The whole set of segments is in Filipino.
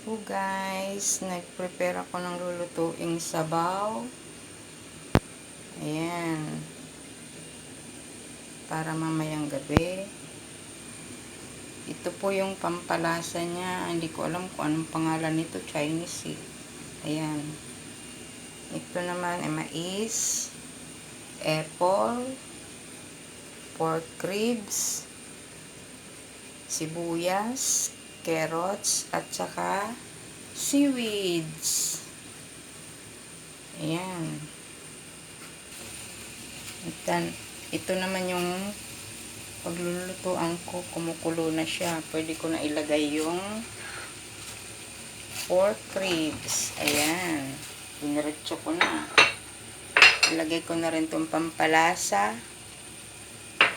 po guys, nag-prepare ako ng lulutuing sabaw. Ayan. Para mamayang gabi. Ito po yung pampalasa niya. Hindi ko alam kung anong pangalan nito. Chinese eh. Ayan. Ito naman ay mais, apple, pork ribs, sibuyas, carrots, at saka seaweeds. Ayan. Ito naman yung paglulutuan ko. Kumukulo na siya. Pwede ko na ilagay yung pork ribs. Ayan. Diniretso ko na. Ilagay ko na rin itong pampalasa.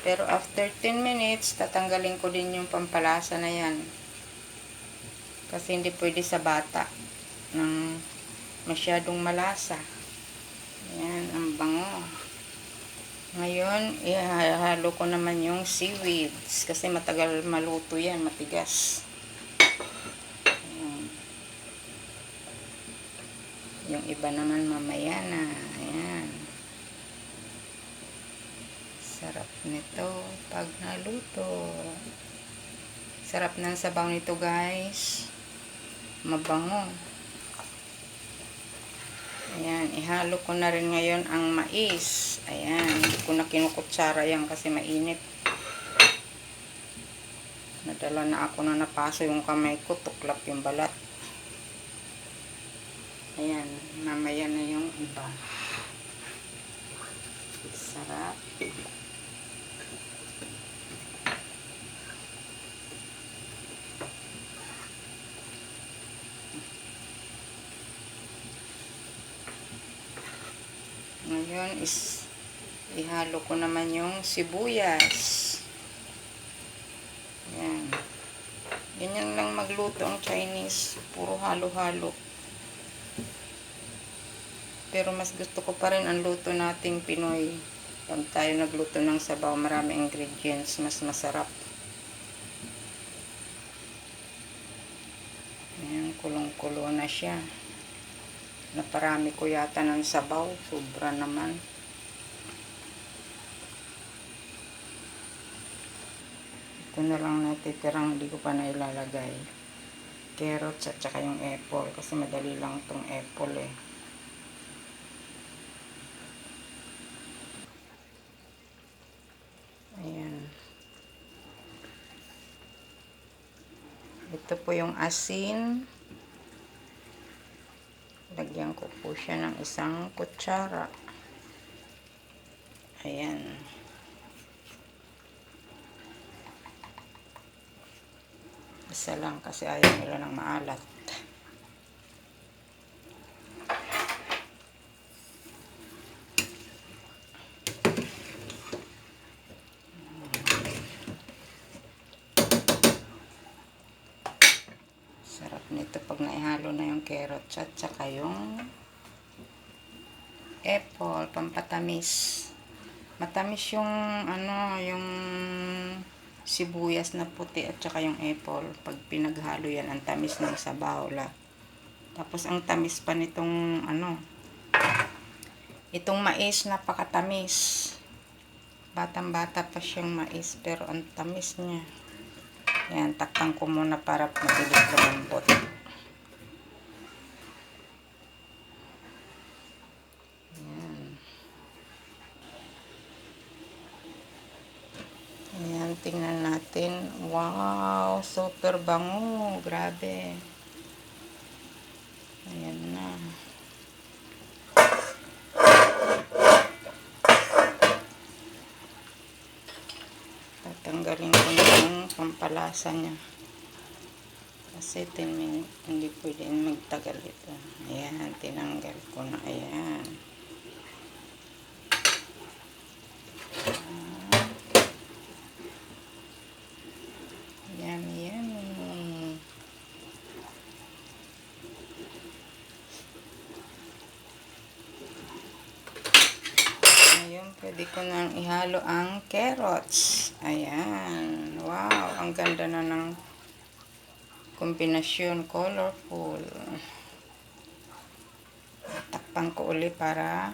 Pero after 10 minutes, tatanggalin ko din yung pampalasa na yan. Kasi hindi pwede sa bata ng masyadong malasa. Ayan, ang bango. Ngayon, ihalo ko naman yung seaweeds. Kasi matagal maluto yan, matigas. Ayan. Yung iba naman mamaya na. Ayan. Sarap nito pag naluto. Sarap ng sabaw nito guys. Mabango. Ayan, ihalo ko na rin ngayon ang mais. Ayan, hindi ko na kinukutsara yan kasi mainit. Nadala na ako na napaso yung kamay ko, tuklap yung balat. Ayan, mamaya na yung iba. Sarap. Ngayon is ihalo ko naman yung sibuyas. Ayan. Ganyan lang magluto ang Chinese. Puro halo-halo. Pero mas gusto ko pa rin ang luto nating Pinoy. Pag tayo nagluto ng sabaw, marami ingredients, mas masarap. Ayan, kulong-kulo na siya. Naparami ko yata ng sabaw. Sobra naman. Ito na lang natitirang hindi ko pa na ilalagay. Carrots at saka yung apple. Kasi madali lang itong apple eh. Ayan. Ito po yung asin. Lagyan ko po siya ng isang kutsara. Ayan. Isa lang kasi ayaw nila ng maalat. Sarap nito pag naihalo na yung carrots at saka yung apple, pampatamis. Matamis yung yung sibuyas na puti at saka yung apple. Pag pinaghalo yan, ang tamis ng sabaw la. Tapos ang tamis pa nitong itong mais, napakatamis. Batang-bata pa siyang mais pero ang tamis niya. Yan, takpan ko muna para mabilis lumambot. Ayan, tingnan natin. Wow, super bango. Grabe. Ayan na. Tatanggalin ko na yung pampalasa niya. Kasi 10 minutes, hindi pwede magtagal ito. Ayan, tinanggal ko na. Ayan. Yummy, yummy. Ngayon, pwede ko nang ihalo ang carrots. Ayan. Wow, ang ganda na ng kombinasyon, colorful. Takpan ko uli para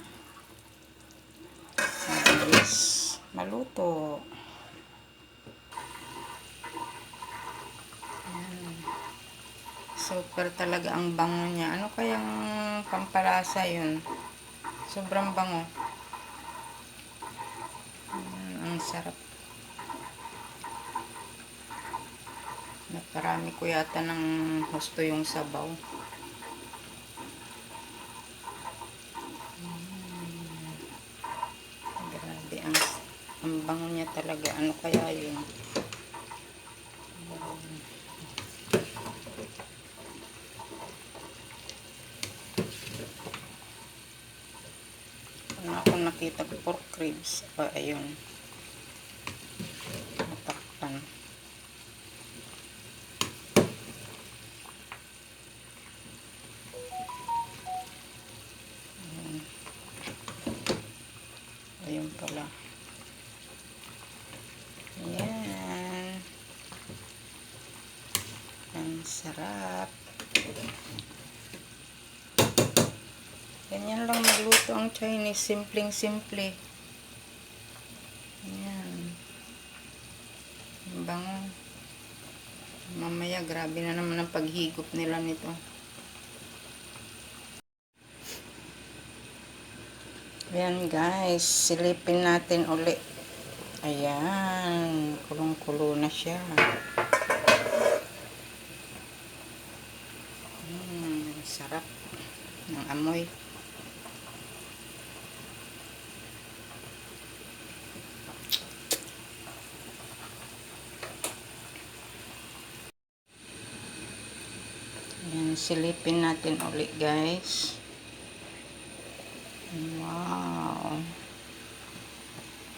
mabilis maluto. Super talaga ang bango niya. Ano kayang pampalasa yun? Sobrang bango. Ang sarap. Naparami ko yata ng husto yung sabaw. Grabe, ang bango niya talaga. Ano kaya yun? Ano ako nakita pork ribs. Ayun. Natakpan. Ayun pala. Ayan. Ang sarap. Ganyan lang magluto ang Chinese. Simpleng-simple. Ayan. Ang bango. Mamaya, grabe na naman ang paghigop nila nito. Ayan guys, silipin natin uli. Ayan, kulong-kulo na siya. Sarap ng amoy. Ayan, silipin natin uli guys. Wow.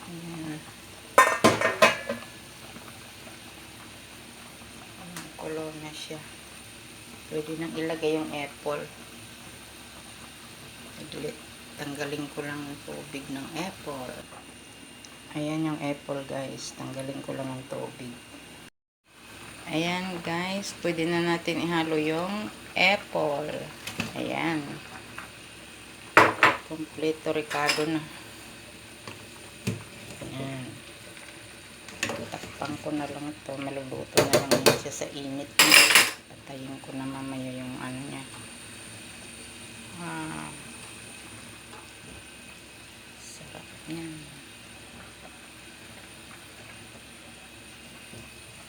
Ayan. Kulo na siya. Pwede nang ilagay yung apple. Tanggalin ko lang yung tubig ng apple. Ayan yung apple guys. Tanggalin ko lang ang tubig. Ayan guys. Pwede na natin ihalo yung apple. Ayan. Kompleto ricado na. Ayan. Takpan ko na lang ito. Maluluto na lang yan siya sa init. Patayin ko na mamaya yung ano niya. Wow. Sarap niyan.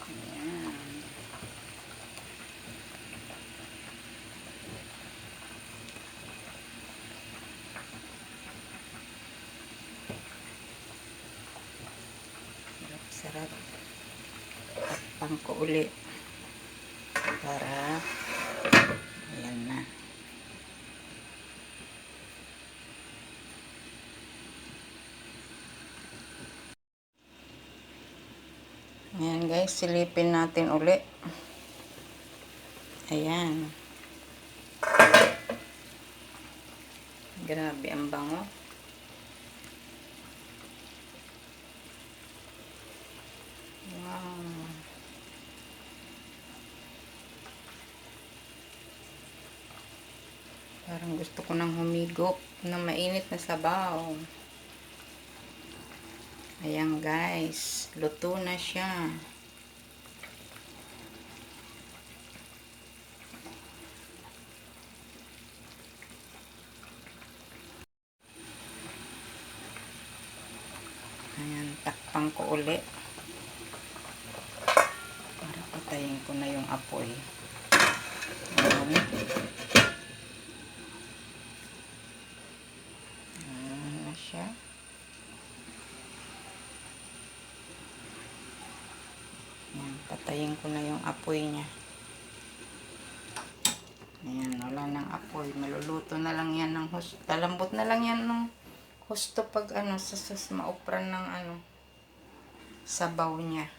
Ayan. Sarap. Takpan ko uli para ayan na. Ayan guys, silipin natin uli. Ayan. Grabe ang bango. Wow. Parang gusto ko nang humigop ng mainit na sabaw. Ayan guys, luto na siya. Ayan, takpan ko uli. Para patayin ko na yung apoy. Ayan. Ayan na siya. Ayan, patayin ko na yung apoy niya. Ayan, wala nang apoy. Maluluto na lang yan ng husto. Talambot na lang yan ng husto pag ano, maupran ng ano, sabaw niya.